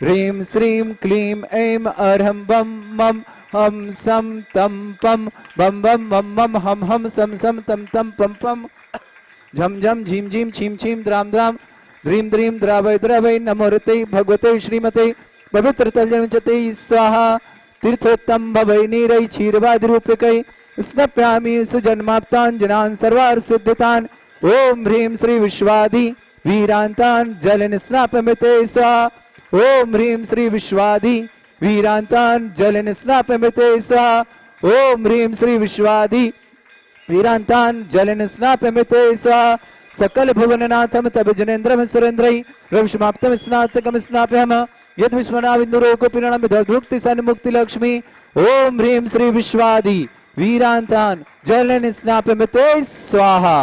ह्रीं श्रीं क्लीं ऐं अर्हं बम मम हम सम तम पम बम बम मम मम हम हम सम सम तम तम पम पम झम झम झीम झीम छीम छीम द्राम द्राम ध्रीम द्रीम द्रावय द्रावय नमोरते भगवते श्रीमते पवित्र तलजनचते स्वाहा तीर्थोत्तम भवै नीरै क्षीरवादिरूपकै स्नप्यामि सुजन्माप्ताञ्जनान् सर्वार्थ सिद्धितान् ओम ह्रीं श्री विश्वादि वीरान्तान् जलन स्नापमिते स्वाहा ओम ह्रीं श्री विश्वादि वीरान्तान् जलन स्नापमिते स्वाहा ओम ह्रीं श्री विश्वादि वीरान्तान् जलन स्नापमिते स्वाहा सकल भुवननाथम तब जनेन्द्रम सुरेन्द्रै रविशमाप्तम स्नातकम स्नाप्यम यद विश्वनाविन्दुरोकोपिरणम विदधुक्ति सन्मुक्ति लक्ष्मी ओम ह्रीं श्री विश्वादि वीरान्तान् जलन स्नापमिते स्वाहा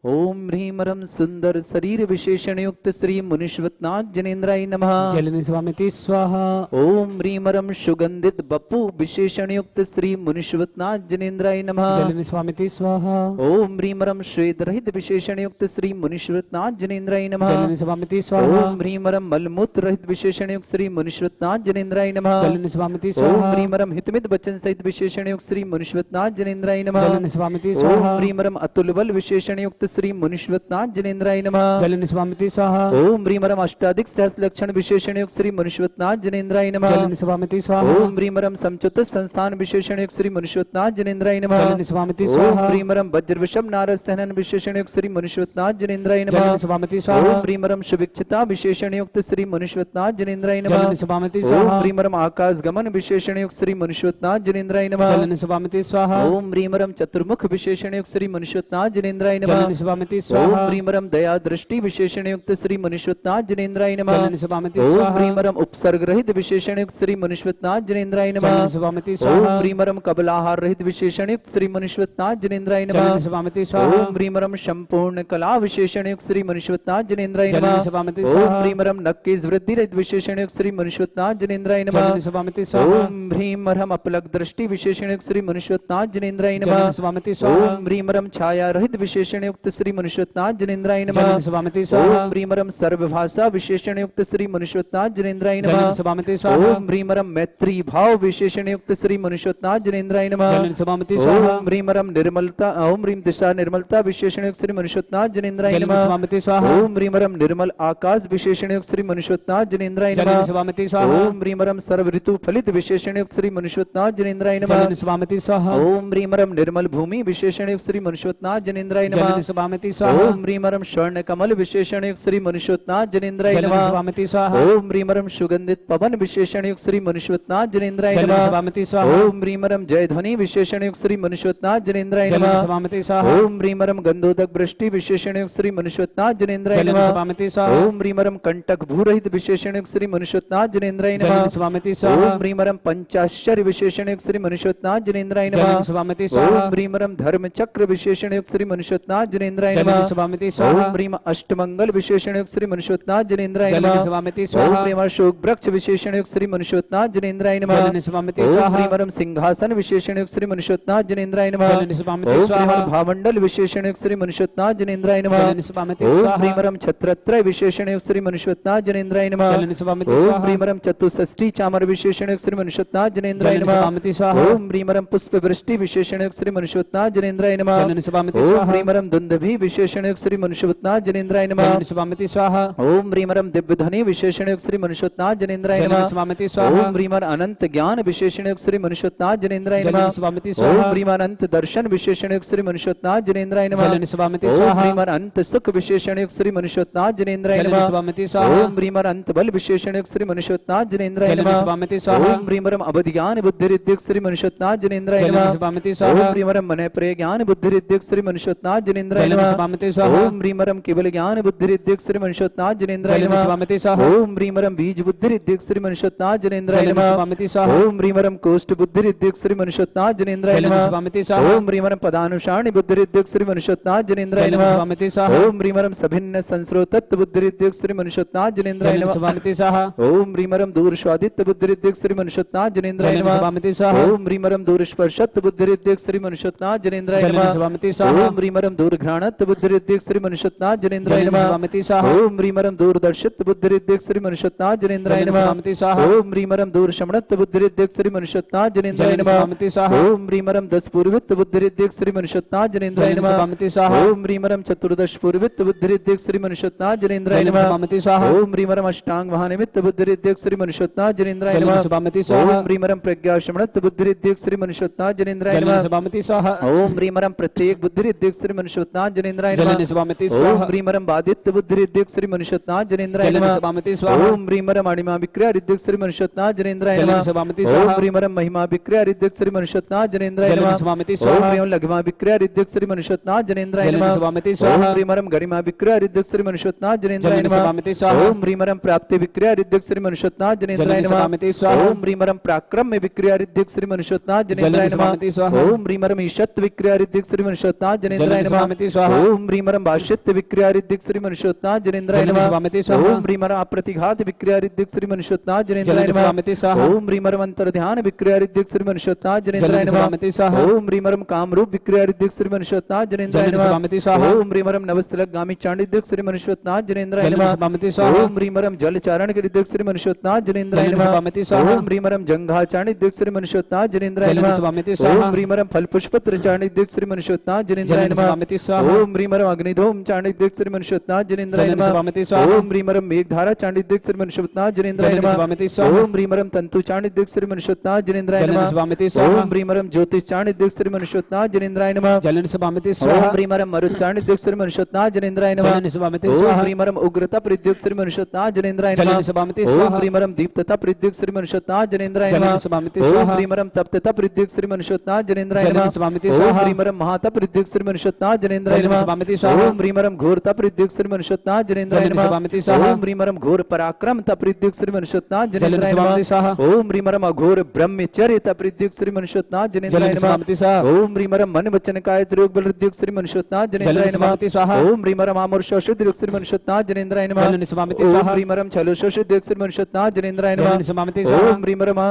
ओम ह्रीं रम सुंदर शरीर विशेषण युक्त श्री मुनिश्वतनाथ जनेन्द्राय नमः जलन स्वामिति स्वाहा ओम ह्रीं रम सुगंधित बपु विशेषण युक्त श्री मुनिश्वतनाथ जनेन्द्राय नमः जलन स्वामिति स्वाहा ओम ह्रीं रम श्वेत रहित विशेषण युक्त श्री मुनिश्वतनाथ जनेन्द्राय नमः जलन स्वामिति स्वाहा ओम ह्रीं रम मलमूत्र रहित विशेषण युक्त श्री मुनिश्वतनाथ जनेन्द्राय नमः जलन स्वामिति ओम स्वाहा ह्रीं रम हितमित वचन सहित विशेषण युक्त श्री मुनिश्वतनाथ जनेन्द्राय नमः जलन स्वामिति ओम स्वाहा ह्रीं रम अतुल बल विशेषण युक्त श्री मुनिश्वतनाथ जनेन्द्राय नमः जलन स्वामिति स्वाहा ओम ह्रीं रम अष्टाधिक सहस्र लक्षण विशेषण युक्त श्री मुनिश्वतनाथ जनेन्द्राय नमः जलन स्वामिति स्वाहा ओम ह्रीं रम समचुत संस्थान विशेषण युक्त श्री मुनिश्वतनाथ जनेन्द्राय नमः जलन स्वामिति ओम स्वाहा ह्रीं रम वज्र विषम नारद सहनन विशेषण युक्त श्री मुनिश्वतनाथ जनेन्द्राय नमः जलन स्वामिति स्वाहा ओम ह्रीं रम शुभिक्षता विशेषण युक्त श्री मुनिश्वतनाथ जनेन्द्राय नमः जलन स्वामिति ओम स्वाहा ह्रीं रम आकाश गमन विशेषण युक्त श्री मुनिश्वतनाथ जनेन्द्राय नमः जलन स्वामिति स्वाहा ओम ह्रीं रम चतुर्मुख विशेषण युक्त श्री मुनिश्वतनाथ जनेन्द्राय नमः जलन स्वामिति ओम स्वाहा ह्रीं रम दया दृष्टि विशेषण युक्त श्री मुनिश्वतनाथ जनेन्द्राय नमः जलन स्वामिति ओम स्वाहा ह्रीं रम उपसर्ग रहित विशेषण युक्त श्री मुनिश्वतनाथ जनेन्द्राय जलन नमः स्वामिति ओम स्वाहा ह्रीं रम कबलाहार रहित विशेषण युक्त श्री मुनिश्वतनाथ जनेन्द्राय नमः जलन स्वामिति स्वाहा ओम ह्रीं रम संपूर्ण कला विशेषण युक्त श्री मुनिश्वतनाथ जनेन्द्राय जलन नमः स्वामिति ओम स्वाहा ह्रीं रम नक्केश वृद्धि रहित विशेषण युक्त श्री मुनिश्वतनाथ जनेन्द्राय नमः जलन स्वामिति स्वाहा ओम ह्रीं रम अपलक दृष्टि विशेषण युक्त श्री मुनिश्वतनाथ जनेन्द्राय नमः जलन स्वामिति स्वाहा ओम ह्रीं रम छाया रहित विशेषण युक्त श्री मुनिश्वतनाथ जनेन्द्राय नमः जलन स्वामिति स्वाहा ओम ह्रीं रम सर्वभाषा विशेषण युक्त श्री मुनिश्वतनाथ जनेन्द्राय जलन नमः स्वामिति स्वाहा ओम ह्रीं रम मैत्री भाव विशेषण युक्त श्री मुनिश्वतनाथ जनेन्द्राय नमः जलन स्वामिति स्वाहा ओम ह्रीं रम निर्मलता ओम ह्रीं दिशा निर्मलता विशेषण युक्त श्री मुनिश्वतनाथ जनेन्द्राय जलन नमः स्वामिति स्वाहा ओम ह्रीं रम निर्मल आकाश विशेषण युक्त श्री मुनिश्वतनाथ जनेन्द्राय जलन नमः स्वामिति स्वाहा ओम ह्रीं रम सर्व ऋतु फलित विशेषण युक्त श्री मुनिश्वतनाथ जनेन्द्राय नमः जलन स्वामिति स्वाहा ओम ह्रीं रम निर्मल भूमि विशेषण युक्त श्री मुनिश्वतनाथ जनेन्द्राय जलन नमः स्वामिति स्वाहा ओम ह्रीं रम स्वर्ण कमल विशेषण युक्त श्री मुनिश्वतनाथ जनेन्द्राय जलन नमः स्वामिति स्वाहा ओम ह्रीं रम सुगंधित पवन विशेषण युक्त श्री मुनिश्वतनाथ जनेन्द्राय जलन नमः स्वामिति स्वाहा ओम ह्रीं रम जय ध्वनि विशेषण युक्त श्री मुनिश्वतनाथ जनेन्द्राय जलन नमः स्वामिति स्वाहा ओम ह्रीं रम गंधोदक वृष्टि विशेषण युक्त श्री मुनिश्वतनाथ जनेन्द्राय जलन नमः स्वामिति स्वाहा ओम ह्रीं रम कंटक भूरहित विशेषण युक्त श्री मुनिश्वतनाथ जनेन्द्राय जलन नमः स्वामिति स्वाहा ओम ह्रीं रम पंचाश्चर्य विशेषण युक्त श्री मुनिश्वतनाथ जनेन्द्राय जलन नमः स्वामिति स्वाहा ओम ह्रीं रम धर्म चक्र विशेषण युक्त श्री मुनिश्वतनाथ जनेन्द्राय जलन नमः स्वामिति ओम स्वाहा ह्रीं अष्टमंगल विशेषण युक्त श्री मुनिश्वतनाथ जनेन्द्राय जलन नमः स्वामिति ओम स्वाहा ह्रीं अशोक वृक्ष विशेषण युक्त श्री मुनिश्वतनाथ जनेन्द्राय नमः जलन स्वामिति ओम स्वाहा ह्रीं रम सिंहासन विशेषण युक्त श्री मुनिश्वतनाथ जनेन्द्राय नमः जलन स्वामिति ओम स्वाहा ह्रीं भामंडल विशेषण युक्त श्री मुनिश्वतनाथ जनेन्द्राय नमः जलन स्वामिति ओम स्वाहा ह्रीं रम छत्रत्रय विशेषण युक्त श्री मुनिश्वतनाथ जनेन्द्राय नमः जलन स्वामिति ओम स्वाहा ह्रीं रम चतुष्षष्ठी चामर विशेषण युक्त श्री मुनिश्वतनाथ जनेन्द्राय जलन नमः स्वामिति स्वाहा ओम ह्रीं रम पुष्प वृष्टि विशेषण युक्त श्री मुनिश्वतनाथ जनेन्द्राय नमः जलन स्वामिति ओम स्वाहा ह्रीं रम दुंदुभि विशेषण युक्त श्री मुनिश्वतनाथ जनेन्द्राय नमः जलन स्वामिति स्वाहा ओम ह्रीं रम दिव्य ध्वनि विशेषण युक्त श्री मुनिश्वतनाथ जनेन्द्राय जलन नमः स्वामिति स्वाहा ओम ह्रीं अनंत ज्ञान विशेषण युक्त श्री मुनिश्वतनाथ जनेन्द्राय जलन नमः स्वामिति ओम स्वाहा ह्रीं अनंत दर्शन विशेषण युक्त श्री मुनिश्वतनाथ जनेन्द्राय नमः जलन स्वामिति ओम स्वाहा ह्रीं अनंत सुख विशेषण युक्त श्री मुनिश्वतनाथ जनेन्द्राय जलन नमः स्वामिति स्वाहा ओम ह्रीं अनंत बल विशेषण युक्त श्री मुनिश्वतनाथ जनेन्द्राय जलन नमः स्वामिति स्वाहा ओम ह्रीं अवधि ज्ञान बुद्धि रिद्धिक श्री मुनिश्वतनाथ जनेन्द्राय जलन नमः स्वामिति ओम स्वाहा ह्रीं मन प्रिय ज्ञान बुद्धि रिद्धिक श्री मुनिश्वतनाथ जनेन्द्राय जलन नमः स्वामिति स्वाहा ओम ह्रीं केवल ज्ञान बुद्धि रिद्धिक श्री मुनिश्वतनाथ जनेन्द्राय जलन नमः स्वामिति स्वाहा ओम ह्रीं बीज बुद्धि रिद्धिक श्री मुनिश्वतनाथ जनेन्द्राय जलन नमः स्वामिति स्वाहा ओम ह्रीं कोष्ठ बुद्धि रिद्धिक श्री मुनिश्वतनाथ जनेन्द्राय जलन नमः स्वामिति स्वाहा ओम ह्रीं पदानुसारणी बुद्धि रिद्धिक श्री मुनिश्वतनाथ जनेन्द्राय जलन नमः स्वामिति स्वाहा ओम ह्रीं सभिन्न संस्रोतत्व बुद्धि रिद्धिक श्री मुनिश्वतनाथ जनेन्द्राय जलन नमः स्वामिति स्वाहा ओम ह्रीं दूर स्वादित्य बुद्धि रिद्धिक श्री मुनिश्वतनाथ जनेन्द्राय जलन नमः स्वामिति स्वाहा ओम ह्रीं दूर स्पर्शत्व बुद्धि रिद्धिक श्री मुनिश्वतनाथ जनेन्द्राय जलन नमः स्वामिति स्वाहा ओम ह्रीं दूर घ्राण जाणत बुद्धिरिद्धिक श्री मनुष्यत्नाथ जनेन्द्राय जलेन नमः स्वामिति स्वाहा ओम ह्रीमरम दूरदर्शित बुद्धिरिद्धिक श्री मनुष्यत्नाथ जनेन्द्राय जलेन नमः स्वामिति स्वाहा ओम ह्रीमरम दूरशमणत बुद्धिरिद्धिक श्री मनुष्यत्नाथ जनेन्द्राय जलेन नमः स्वामिति स्वाहा ओम ह्रीमरम दस पूर्वित बुद्धिरिद्धिक श्री मनुष्यत्नाथ जनेन्द्राय जलेन नमः स्वामिति स्वाहा ओम ह्रीमरम चतुर्दश पूर्वित बुद्धिरिद्धिक श्री मनुष्यत्नाथ जनेन्द्राय जलेन नमः स्वामिति स्वाहा ओम ह्रीमरम अष्टांग महानिमित्त बुद्धिरिद्धिक श्री मनुष्यत्नाथ जनेन्द्राय जलेन नमः स्वामिति स्वाहा ओम ह्रीमरम प्रज्ञाशमणत बुद्धिरिद्धिक श्री मनुष्यत्नाथ जनेन्द्राय जलेन नमः स्वामिति स्वाहा ओम ह्रीमरम प्रत्येक बुद्धिरिद्धिक श्री मनुष्यत्नाथ जनेन्द्राय नमः जलेन स्वामिति ओम स्वाहा ह्रीमरम बादित्य बुद्धिरिद्धिक श्री मनुष्यत्नाथ जनेन्द्राय जलेन नमः स्वामिति स्वाहा ओम ह्रीमरम अणिमा विक्रिया रिद्धिक श्री मनुष्यत्नाथ जनेन्द्राय जलेन नमः स्वामिति ओम स्वाहा ह्रीमरम महिमा विक्रिया रिद्धिक श्री मनुष्यत्नाथ जनेन्द्राय जलेन नमः स्वामिति ओम स्वाहा ह्रीम लघिमा विक्रिया रिद्धिक श्री मनुष्यत्नाथ जनेन्द्राय जलेन नमः स्वामिति ओम स्वाहा ह्रीमरम गरिमा विक्रिया रिद्धिक श्री मनुष्यत्नाथ जनेन्द्राय जलेन नमः स्वामिति स्वाहा ओम ह्रीमरम प्राप्ति विक्रिया रिद्धिक श्री मनुष्यत्नाथ जनेन्द्राय जलेन नमः स्वामिति स्वाहा ओम ह्रीमरम पराक्रम में विक्रिया रिद्धिक श्री मनुष्यत्नाथ जनेन्द्राय जलेन नमः स्वामिति स्वाहा ओम ह्रीमरम ईशत विक्रिया रिद्धिक श्री मनुष्यत्नाथ जनेन्द्राय जलेन नमः स्वामिति स्वाहा ओम ह्रीमरम भाष्यत्य विक्रिया रिद्धिक श्री मनुष्यत्नाथ जनेन्द्राय जलेन नमः स्वामिति स्वाहा ओम ह्रीमरम अप्रतिघात विक्रिया रिद्धिक श्री मनुष्यत्नाथ जनेन्द्राय जलेन नमः स्वामिति स्वाहा ओम ह्रीमरम अंतर्ध्यान विक्रिया रिद्धिक श्री मनुष्यत्नाथ जनेन्द्राय जलेन नमः स्वामिति स्वाहा ओम ह्रीमरम कामरूप विक्रिया रिद्धिक श्री मनुष्यत्नाथ जनेन्द्राय जलेन नमः स्वामिति स्वाहा ओम ह्रीमरम नवस्तलक गामी चांडिद्यक श्री मनुष्यत्नाथ जनेन्द्राय जलेन नमः स्वामिति स्वाहा ओम ह्रीमरम जल चारण के रिद्धिक श्री मनुष्यत्नाथ जनेन्द्राय जलेन नमः स्वामिति स्वाहा ओम ह्रीमरम जंघा चांडिद्यक श्री मनुष्यत्नाथ जनेन्द्राय जलेन नमः स्वामिति स्वाहा ओम ह्रीमरम फल पुष्पत्र चांडिद्यक श्री मनुष्यत्नाथ जनेन्द्राय जलेन नमः स्वामिति स्वाहा ओम ह्रीमरम अग्निधूम चांडिद्यक श्री मनुष्यत्नाथ जनेन्द्राय जलेन नमः स्वामिति स्वाहा ओम ह्रीमरम मेघधारा चांडिद्यक श्री मनुष्यत्नाथ जनेन्द्राय जलेन नमः स्वामिति स्वाहा ओम ह्रीमरम तंतु चांडिद्यक श्री मनुष्यत्नाथ जनेन्द्राय जलेन नमः स्वामिति स्वाहा ओम ह्रीमरम ज्योतिष चांडिद्यक श्री मनुष्यत्नाथ जनेन्द्राय नमः जलेन स्वामिति ओम स्वाहा ह्रीमरम मरुत चांडिद्यक श्री मनुष्यत्नाथ जनेन्द्राय नमः जलेन स्वामिति ओम स्वाहा ह्रीमरम उग्रता प्रद्युक श्री मनुष्यत्नाथ जनेन्द्राय नमः जलेन स्वामिति ओम स्वाहा ह्रीमरम दीप्तता प्रद्युक श्री मनुष्यत्नाथ जनेन्द्राय जलेन नमः स्वामिति ओम स्वाहा ह्रीमरम तप्तता प्रद्युक श्री मनुष्यत्नाथ जनेन्द्राय जलेन नमः स्वामिति ओम स्वाहा ह्रीमरम महाता प्रद्युक श्री मनुष्यत्नाथ जनेन्द्राय जलेन नमः स्वामिति स्वाहा ओम ह्रीमरम घोरता प्रद्युक श्री मनुष्यत्नाथ जनेन्द्राय जलेन नमः स्वामिति स्वाहा ओम ह्रीमरम घोर पराक्रम प्रद्युक श्री मनुष्यत्नाथ जलेन जनेन्द्राय स्वामिति नमः स्वाहा ओम ह्रीमरम अघोर ब्रह्मचर्य प्रद्युक श्री मनुष्यत्नाथ जनेन्द्राय जलेन नमः स्वामिति स्वाहा ओम ह्रीमरम मन वचन काय त्रियोग बल हृदयोग श्री मनुष्यत्नाथ जनेन्द्राय जलेन नमः स्वामिति स्वाहा ओम ह्रीमरम आमोर्षो श्री मनुष्यत्नाथ जनेन्द्राय नमः जलेन स्वामिति ओम स्वाहा ह्रीमरम छलोषो श्री मनुष्यत्नाथ जनेन्द्राय नमः जलेन स्वामिति स्वाहा ओम ह्रीमरम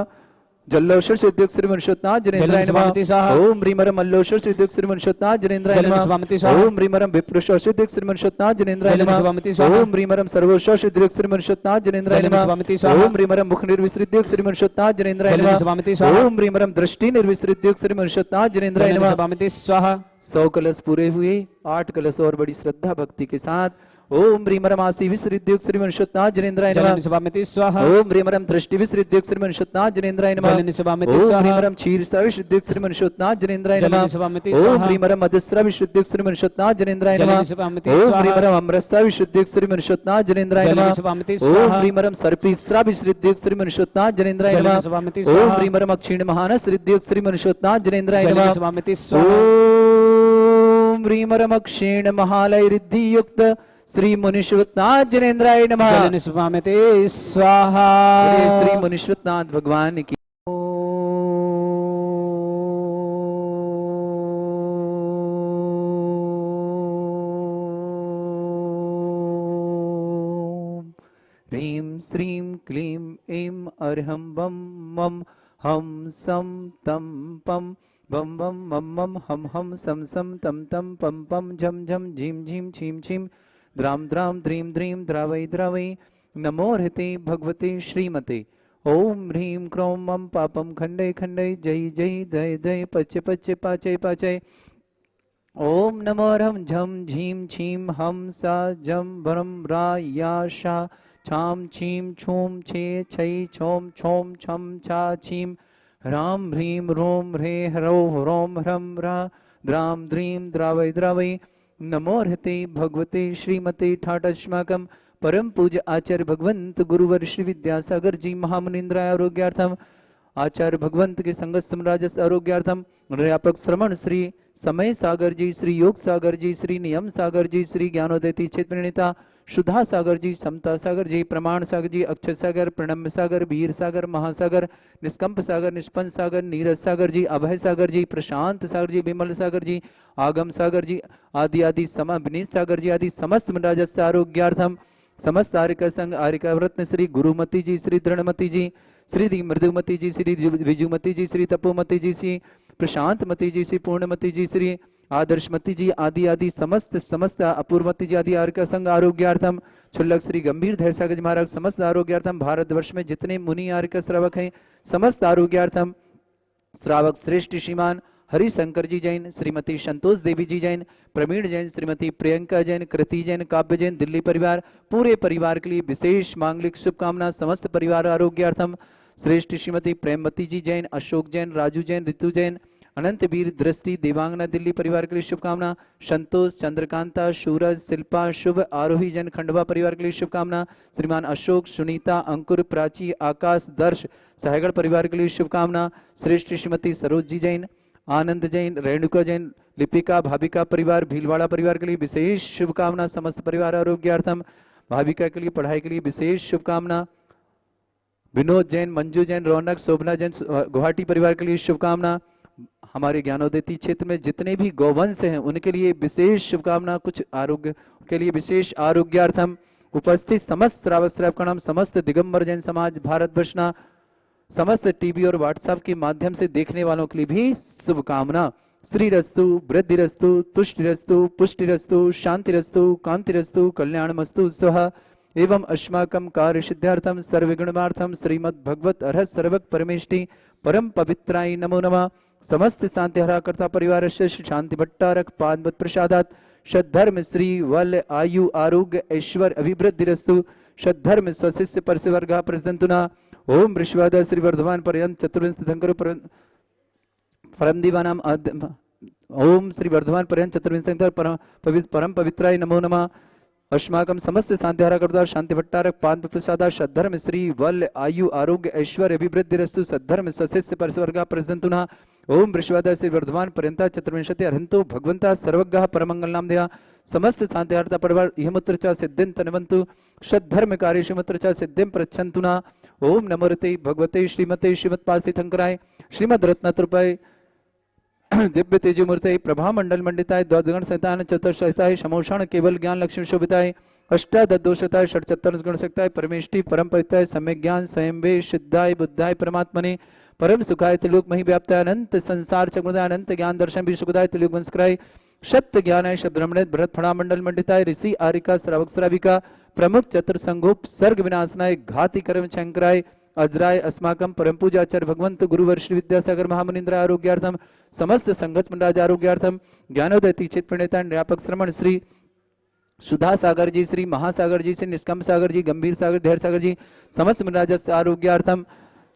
जल्लोषो श्री मनुष्यत्नाथ जनेन्द्राय जलेन नमः स्वामिति स्वाहा ओम ह्रीमरम मल्लोषो श्री मनुष्यत्नाथ जनेन्द्राय जलेन नमः स्वामिति स्वाहा ओम ह्रीमरम विप्रुषो श्री मनुष्यत्नाथ जनेन्द्राय जलेन नमः स्वामिति स्वाहा ओम ह्रीमरम सर्वोषो श्री मनुष्यत्नाथ जनेन्द्राय जलेन नमः स्वामिति स्वाहा ओम ह्रीमरम मुख निर्विसृद्योग श्री मनुष्यत्नाथ जनेन्द्राय जलेन नमः स्वामिति स्वाहा ओम ह्रीमरम दृष्टि निर्विसृद्योग श्री मनुष्यत्नाथ जनेन्द्राय जलेन नमः स्वामिति स्वाहा 100 कलश पूरे हुए 8 कलश और बड़ी श्रद्धा भक्ति के साथ ओम ह्रीमरम आसी विसृद्योग श्री मनुष्यत्नाथ जनेन्द्राय जलेन नमः स्वामिति स्वाहा ओम ह्रीमरम दृष्टि विसृद्योग श्री मनुष्यत्नाथ जनेन्द्राय नमः जलेन स्वामिति ओम स्वाहा ह्रीमरम क्षीर विसृद्योग श्री मनुष्यत्नाथ जनेन्द्राय जलेन नमः स्वामिति ओम स्वाहा ह्रीमरम मधुस्रा विसृद्योग श्री मनुष्यत्नाथ जनेन्द्राय नमः जलेन स्वामिति ओम स्वाहा ह्रीमरम अमृतसा विसृद्योग श्री मनुष्यत्नाथ जनेन्द्राय जलेन नमः स्वामिति ओम स्वाहा ह्रीमरम सर्पीस्रा विसृद्योग श्री मनुष्यत्नाथ जनेन्द्राय जलेन नमः स्वामिति ओम स्वाहा ह्रीमरम अक्षीण महानस हृदयोग श्री मनुष्यत्नाथ जनेन्द्राय जलेन नमः स्वामिति स्वाहा ओम ह्रीमरम अक्षीण महालय रिद्धि युक्त श्री मनुष्यनाथ जनेन्द्राय नमः जलेन स्वामिति स्वाहा बोलिए श्री मनुष्यनाथ भगवान की ह्रीं श्रीं क्लीं ऐं अर्हं बम मम हम सम तम पम बम बम मम मम हम सम सम तम तम पम पम झम झम झीम झीम छीम छीम द्राम द्राम द्रीम द्रीम द्रावै द्रावै नमो हृते भगवते श्रीमते ओम ह्रीं क्रों मम पापम खंडय खंडय जय जय दय दय पच्य पच्य पाचय पाचय ओम नमो रम झम झीम छीम हम सा जम भरम रा या शा छाम छीम छूम छे छै छोम छोम छम छा छीम राम ह्रीं रोम ह्रे ह्रौ रोम ह्रम रा द्राम द्रीं द्रावै द्रावै नमो हृते भगवते श्रीमते ठाटस्माकं परम पूज्य आचार्य भगवंत गुरुवर श्री विद्यासागर जी महामुनिंद्राय आरोग्यार्थम आचार्य भगवंत के संगत समराजस आरोग्यार्थम व्यापक श्रवण श्री समय सागर जी श्री योग सागर जी श्री नियम सागर जी श्री ज्ञानोदय तीर्थ प्रणेता सुधा सागर जी समता सागर जी प्रमाण सागर जी अक्षर सागर प्रणम्य सागर वीर सागर महासागर निष्कंप सागर निष्पन्न सागर नीरज सागर जी अभय सागर जी प्रशांत सागर जी विमल सागर जी आगम सागर जी आदि आदि विनीत सागर जी आदि समस्त राजस्व आरोग्यार्थम समस्त आर्यका संघ आर्यका रत्न श्री गुरुमती जी श्री दृढ़मती जी श्री मृदुमती जी श्री विजुमती जी श्री तपोमती जी श्री प्रशांतमती जी श्री पूर्णमती जी श्री आदर्शमती जी आदि आदि समस्त अपूर्वमती जी आदि आर्य संघ आरोग्यार्थम, क्षुल्लक श्री गंभीर धैर्य सागर जी महाराज समस्त आरोग्यार्थम, भारतवर्ष में जितने मुनि आर्य श्रावक हैं समस्त आरोग्यार्थम, श्रावक श्रेष्ठ श्रीमान हरिशंकर जी जैन, श्रीमती संतोष देवी जी जैन, प्रवीण जैन, श्रीमती प्रियंका जैन, कृति जैन, काव्य जैन, दिल्ली परिवार, पूरे परिवार के लिए विशेष मांगलिक शुभकामना, समस्त परिवार आरोग्यार्थम, श्रेष्ठ श्रीमती प्रेमवती जी जैन, अशोक जैन, राजू जैन, ऋतु जैन, अनंत वीर दृष्टि देवांगना दिल्ली परिवार के लिए शुभकामना, संतोष चंद्रकांता सूरज शिल्पा शुभ आरोही जैन खंडवा परिवार के लिए शुभकामना, श्रीमान अशोक सुनीता अंकुर प्राची आकाश दर्श साहेगढ़ परिवार के लिए शुभकामना, श्रेष्ठ श्रीमती सरोज जी जैन, आनंद जैन, रेणुका जैन, लिपिका भाविका परिवार भीलवाड़ा परिवार के लिए विशेष शुभकामना, समस्त परिवार आरोग्यार्थम, भाविका के लिए पढ़ाई के लिए विशेष शुभकामना, विनोद जैन, मंजू जैन, रौनक शोभना जैन गुवाहाटी परिवार के लिए शुभकामना, हमारे ज्ञानोदयती क्षेत्र में जितने भी गौवंश हैं उनके लिए विशेष शुभकामना, कुछ आरोग्य के लिए विशेष आरोग्यार्थम, उपस्थित समस्त श्रावक श्रावकगण, समस्त दिगंबर जैन समाज भारतवर्षना, समस्त टीवी और व्हाट्सएप के माध्यम से देखने वालों के लिए भी शुभकामना। श्रीरस्तु वृद्धिरस्तु तुष्टिरस्तु पुष्टिरस्तु शांतिरस्तु कांतिरस्तु कल्याणमस्तु स्वः एवं अस्माकं कार्य सिद्धार्थम सर्वगुणमार्थम श्रीमद् भगवत अर्हत सर्वक परमेष्टि परम पवित्राय नमो नमः। समस्त शांति हराकर्ता परिवार शांति भट्टारक पादवत प्रसादात सद्धर्म श्री वल आयु आरोग्य ऐश्वर अभिवृद्धिरस्तु सद्धर्म स्वशिष्य परसेवर्ग प्रसदंतुना ओम वृषवाद श्री वर्धमान पर्यंत चतुर्विंश तीर्थंकर परम दीवानाम ओम श्री वर्धमान पर्यंत चतुर्विंश तीर्थंकर परम पवित्राय नमो नमः। अस्माकं समस्त शांतिहारकर्ता शांति भट्टारक पाद प्रसादा सद्धर्म श्री वल आयु आरोग्य ऐश्वर्य अभिवृद्धिरस्तु सद्धर्म सशिष्य परस्वर्गा प्रसदंतुना ओम वृषवाद श्री वर्धमान पर्यंता चतुर्विंशति अरहंतो भगवंता सर्वज्ञ परमंगल नाम दया समस्त शांतिहारता परिवार इहमुत्र च सिद्धिं तनवन्तु सद्धर्म कार्येषु मुत्र च सिद्धिं प्रच्छन्तुना ओम नमोरते भगवते श्रीमते श्रीमत्पास्थितंकराय श्रीमद रत्नतृपाय दिव्य तेजमूर्ते प्रभा मंडल मंडिताय द्वादगण संतान चतुर्शताय समोषण केवल ज्ञान लक्ष्मी शोभिताय अष्टादोषताय षट्चत्तर गुण सकताय परमेष्टि परम पवित्राय सम्यक ज्ञान स्वयं वे सिद्धाय बुद्धाय परमात्मने परम सुखाय त्रिलोक मही व्याप्ताय अनंत संसार चक्रदाय अनंत ज्ञान दर्शन भी सुखदाय त्रिलोक वंशक्राय सत्य ज्ञानाय शब्दब्रह्मणे भरत फणा मंडल मंडिताय ऋषि आरिका श्रावक श्राविका प्रमुख चतुर संगोप सर्ग विनाशनाय घाति कर्म शंकराय अजराय अस्माकं परम पूजाचार्य भगवंत गुरुवर श्री विद्यासागर महामुनिंद्र आरोग्यार्थम समस्त संघर्ष मंडल आरोग्यार्थम ज्ञानोदयती चित प्रणेता निरापक श्रमण श्री सुधा सागर जी श्री महासागर जी श्री निष्कम सागर जी गंभीर सागर धैर्य सागर जी समस्त मंडल आरोग्यार्थम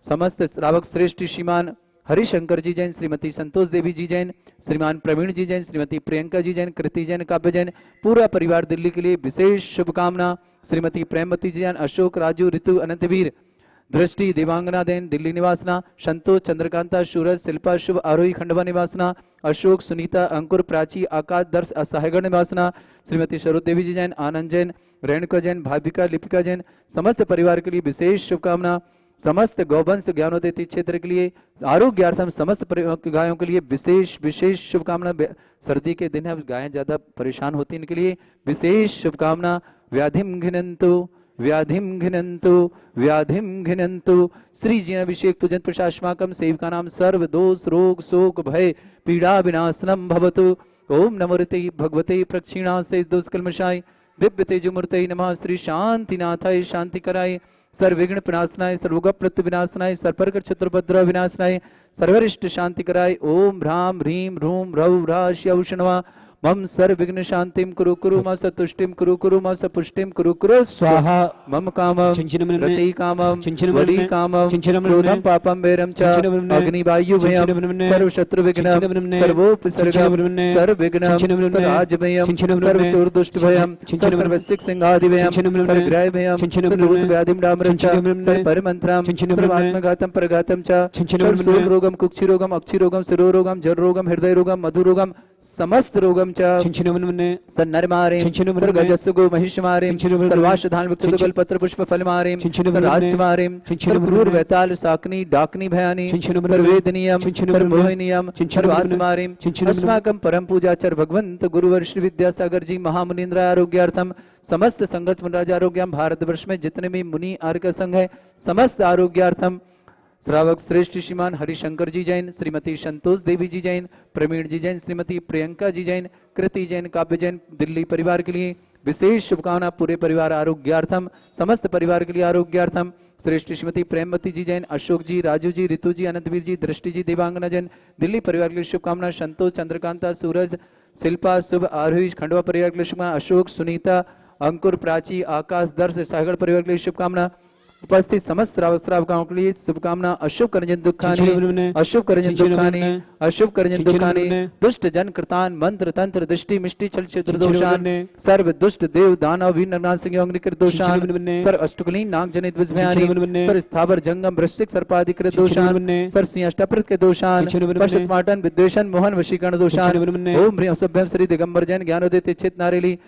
समस्त श्रावक श्रेष्ठ श्रीमान हरिशंकर जी जैन श्रीमती संतोष देवी जी जैन श्रीमान प्रवीण जी जैन श्रीमती प्रियंका जी जैन कृति जैन काव्य जैन पूरा परिवार दिल्ली के लिए विशेष शुभकामना। श्रीमती प्रेमवती जी जैन अशोक राजू ऋतु अनंतवीर दृष्टि देवांगना देन दिल्ली निवासना संतोष चंद्रकांता सूरज शिल्पा शुभ आरोही खंडवा निवासना अशोक सुनीता अंकुर प्राची आकाश दर्श साहेगढ़ निवासना श्रीमती शरद देवी जी जैन आनंद जैन रेणुका जैन भाविका लिपिका जैन समस्त परिवार के लिए विशेष शुभकामना। समस्त गौवंश ज्ञानोदयती क्षेत्र के लिए आरोग्यार्थम समस्त गायों के लिए विशेष शुभकामना। सर्दी के दिन है गायें ज्यादा परेशान होती हैं, इनके लिए विशेष शुभकामना। व्याधिम घिनंतु व्याधिम घिनंतु व्याधिम घिनंतु श्री जी अभिषेक पूजन प्रशासमाकम सेवका नाम सर्व दोष रोग शोक भय पीड़ा विनाशनम भवतु। ओम नमोरते भगवते प्रक्षिणा से दुष्कल्मषाय दिव्य तेजमूर्ते नमः। श्री शांतिनाथाय शांति कराय सर्वविघ्न विनाशनाय सर्वोगप्रत्य विनाशनाय सर्पर्क चतुर्भद्र विनाशनाय सर्वरिष्ट शांति कराय। ओम ह्राम ह्रीम ह्रूम ह्रौ ह्राश्यौषणवा मम सर्वविघ्न शांतिम कुरु कुरु म सतुष्टिम कुरु कुरु म सपुष्टिम कुरु कुरु स्वाहा। मम कामम रति कामम वडी कामम क्रोधम पापम वैरम च अग्निवायु भयम सर्व शत्रु विघ्न सर्वोपसर्गम सर्वविघ्न सर्वराज भयम सर्व चोर दुष्ट भयम सर्वसिक सिंहादि भयम सर्वग्रह भयम सर्वदोष व्याधिम डामरम च सर्वपरमंत्रम सर्वात्मघातम परघातम च सर्वशोक रोगम कुक्षि रोगम अक्षि रोगम शिरो रोगम जर रोगम हृदय रोगम मधु रोगम समस्त रोगम सन्नर मारे सर्गजस्सुगो महिष मारे सर्वाशधान विक्तुगल पत्र पुष्प फल मारे सर्वाष्ट मारे सर्वक्रूर वैताल साकनी डाकनी भयानी सर्वेदनीयम सर्वमोहनीयम सर्वास मारे अस्माकं परम पूजाचर भगवंत गुरुवर श्री विद्यासागर जी महामुनिंद्र आरोग्यार्थम समस्त संघर्ष मंडल आरोग्यम भारतवर्ष में जितने भी मुनि आर्य संघ है समस्त आरोग्यार्थम श्रावक श्रेष्ठ श्रीमान हरिशंकर जी जैन, श्रीमती संतोष देवी जी जैन, प्रवीण जी जैन, श्रीमती प्रियंका जी जैन, कृति जैन, काव्य जैन, दिल्ली परिवार के लिए विशेष शुभकामना। पूरे परिवार आरोग्यार्थम, समस्त परिवार के लिए आरोग्यार्थम। श्रेष्ठ श्रीमती प्रेमवती जी जैन, अशोक जी, राजू जी, ऋतु जी, अनंतवीर जी, दृष्टि जी, देवांगना जैन, दिल्ली परिवार के लिए शुभकामना। संतोष, चंद्रकांता, सूरज, शिल्पा, शुभ, आरोही, खंडवा परिवार के लिए शुभकामना। अशोक, सुनीता, अंकुर, प्राची, आकाश, दर्श, सागर परिवार के लिए शुभकामना। उपस्थित समस्त श्रावकाओं के लिए शुभकामना। अशुभ करंजन दुखानी, अशुभ करंजन दुखानी, अशुभ करंजन दुखानी, दुष्ट जन कृतान मंत्र तंत्र दृष्टि मिष्टि छल क्षेत्र दोषान, सर्व दुष्ट देव दानव वीर नरनाथ सिंह अंग्रिकृत दोषान, सर्व अष्टकुलीन नाग जनित विषभयानि, सर्व स्थावर जंगम वृश्चिक सर्पाधिकृत दोषान, सर्व सिंह अष्टप्रत के दोषान, पश्चित माटन विद्वेषण मोहन वशीकरण दोषान। ओम ह्रीं सभ्यम श्री दिगंबर जैन ज्ञानोदय चित नारेली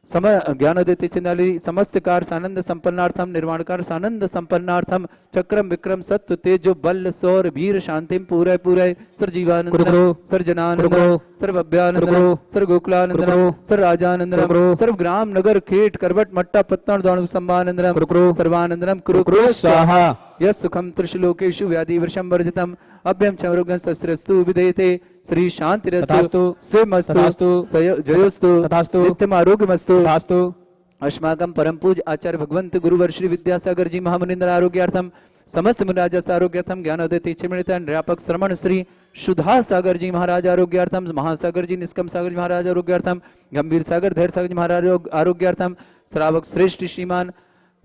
ज्ञानोदय चिन्नाली समस्त कार सानंद संपन्नार्थम, निर्वाणकार सानंद संपन्नार्थम, चक्रम विक्रम सत्व तेजो बल सौर वीर शांतिम पूरे पूरे सर्जीवानंद सर्जनानंद सर्वभ्यानंद सर्वगोकुलानंद सर्वराजानंद सर्वग्राम नगर खेट करवट मट्टा पत्तन दाणु संभानंदनम सर्वानंदनम कुरु कुरु स्वाहा। यस सुखम त्रिशलोकेषु व्याधि वर्षम वर्जितम अभ्यम चमरुगं सस्रस्तु विदेते श्री शांतिरस्तु सिमस्तु जयोस्तु नित्यम आरोग्यमस्तु तथास्तु। अस्माकं परम पूज्य आचार्य भगवंत गुरुवर श्री विद्यासागर जी महामुनिंद्र आरोग्यार्थम, समस्त मुनिराजस आरोग्यार्थम, ज्ञानोदय तीक्षमित निरापक श्रमण श्री सुधा सागर जी महाराज आरोग्यार्थम, महासागर जी निष्कम सागर जी महाराज आरोग्यार्थम, गंभीर सागर धैर्य सागर जी महाराज आरोग्यार्थम, श्रावक श्रेष्ठ श्रीमान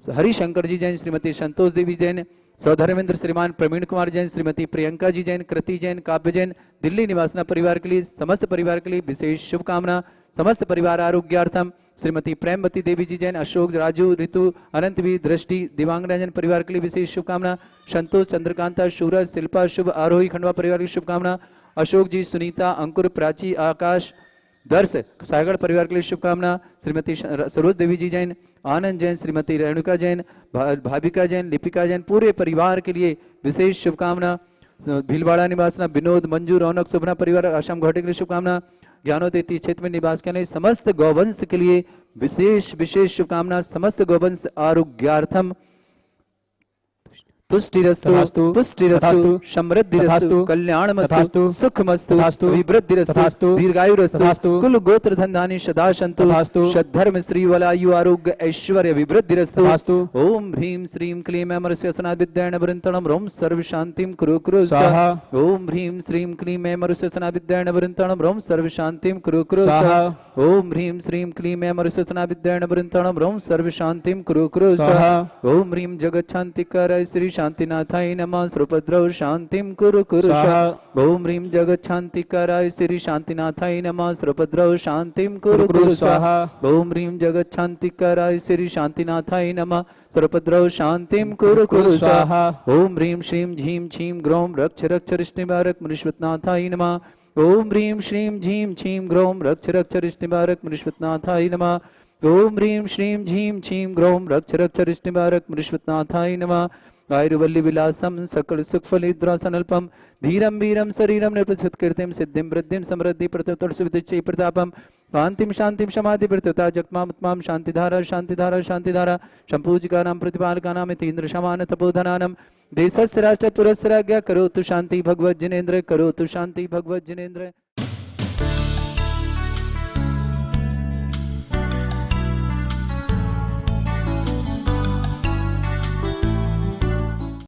हरिशंकर जी जैन, श्रीमती संतोष देवी जैन, सौधर्मेंद्र श्रीमान प्रवीण कुमार जैन, श्रीमती प्रियंका जी जैन, कृति जैन, काव्य जैन, दिल्ली निवासना परिवार के लिए समस्त परिवार के लिए विशेष शुभकामना। समस्त परिवार आरोग्यार्थम, श्रीमती प्रेमवती देवी जी जैन, अशोक, राजू, ऋतु, अनंतवीर, दृष्टि, दिवांगना जैन परिवार के लिए विशेष शुभकामना। संतोष, चंद्रकांता, सूरज, शिल्पा, शुभ, आरोही, खंडवा परिवार की शुभकामना। अशोक जी, सुनीता, अंकुर, प्राची, आकाश, दर्श, सागर परिवार के लिए शुभकामना। श्रीमती सरोज देवी जी जैन, आनंद जैन, श्रीमती रेणुका जैन, भाविका जैन, लिपिका जैन, पूरे परिवार के लिए विशेष शुभकामना। भीलवाड़ा निवासना विनोद, मंजू, रौनक, सुभना परिवार आश्रम घाटी के लिए शुभकामना। ज्ञानोदय क्षेत्र में निवास करने समस्त गौवंश के लिए विशेष विशेष शुभकामना। समस्त गौवंश आरोग्यार्थम तुष्टिरस्तु पुष्टिरस्तु समृद्धिरस्तु कल्याणमस्तु सुखमस्तु विवृद्धिरस्तु दीर्घायुरस्तु कुल गोत्र धनधान्य सदा सन्तु सद्धर्म श्री वलायु आरोग्य ऐश्वर्य विवृद्धिरस्तु। ओम ह्रीं श्रीं क्लीं ऐमरस्य सनाविद्यायण वृन्तणं रोम सर्व शांतिं कुरु कुरु स्वाहा। ओम ह्रीं श्रीं क्लीं ऐमरस्य सनाविद्यायण वृन्तणं रोम सर्व शांतिं कुरु कुरु स्वाहा। ओम ह्रीं श्रीं क्लीं ऐमरस्य सनाविद्यायण वृन्तणं रोम सर्व शांतिं कुरु कुरु स्वाहा। ओम ह्रीं जगच्छान्तिकाराय श्री शांतिनाथाय नमः सुभद्रौ शांतिं कुरु कुरु स्वाहा। ओम ह्रीं जगत शांतिकाराय श्री शांतिनाथाय नमः सुभद्रौ शांतिं कुरु कुरु स्वाहा। ओम ह्रीं जगत शांतिकाराय श्री शांतिनाथाय नमः सुभद्रौ शांतिं कुरु कुरु स्वाहा। ओम ह्रीं श्रीं झीं छीं ग्रौं रक्ष रक्ष रिष्टिबारक मुनीश्वतनाथाय नमः। ओम ह्रीं श्रीं झीं छीं ग्रौं रक्ष रक्ष रिष्टिबारक मुनीश्वतनाथाय नमः। ओम ह्रीं श्रीं झीं छीं ग्रौं रक्ष रक्ष रिष्टिबारक मुनीश्वतनाथाय नमः। आयुर्वल्ली विलासम सकल सुख फलिद्रासनल्पम धीरम वीरम शरीरम निर्पछत कीर्तिम सिद्धिम वृद्धिम समृद्धि प्रत्यय प्रतापम कांतिम शांतिम समाधि प्रत्युता जगमात्माम शांतिधारा शांतिधारा शांतिधारा शंपूजिका नाम प्रतिपालका नाम तीन्द्र समान तपोधनानम देशस्य राष्ट्र पुरस्सराज्ञा करोतु शांति भगवत जिनेन्द्र करोतु शांति भगवत जिनेन्द्र।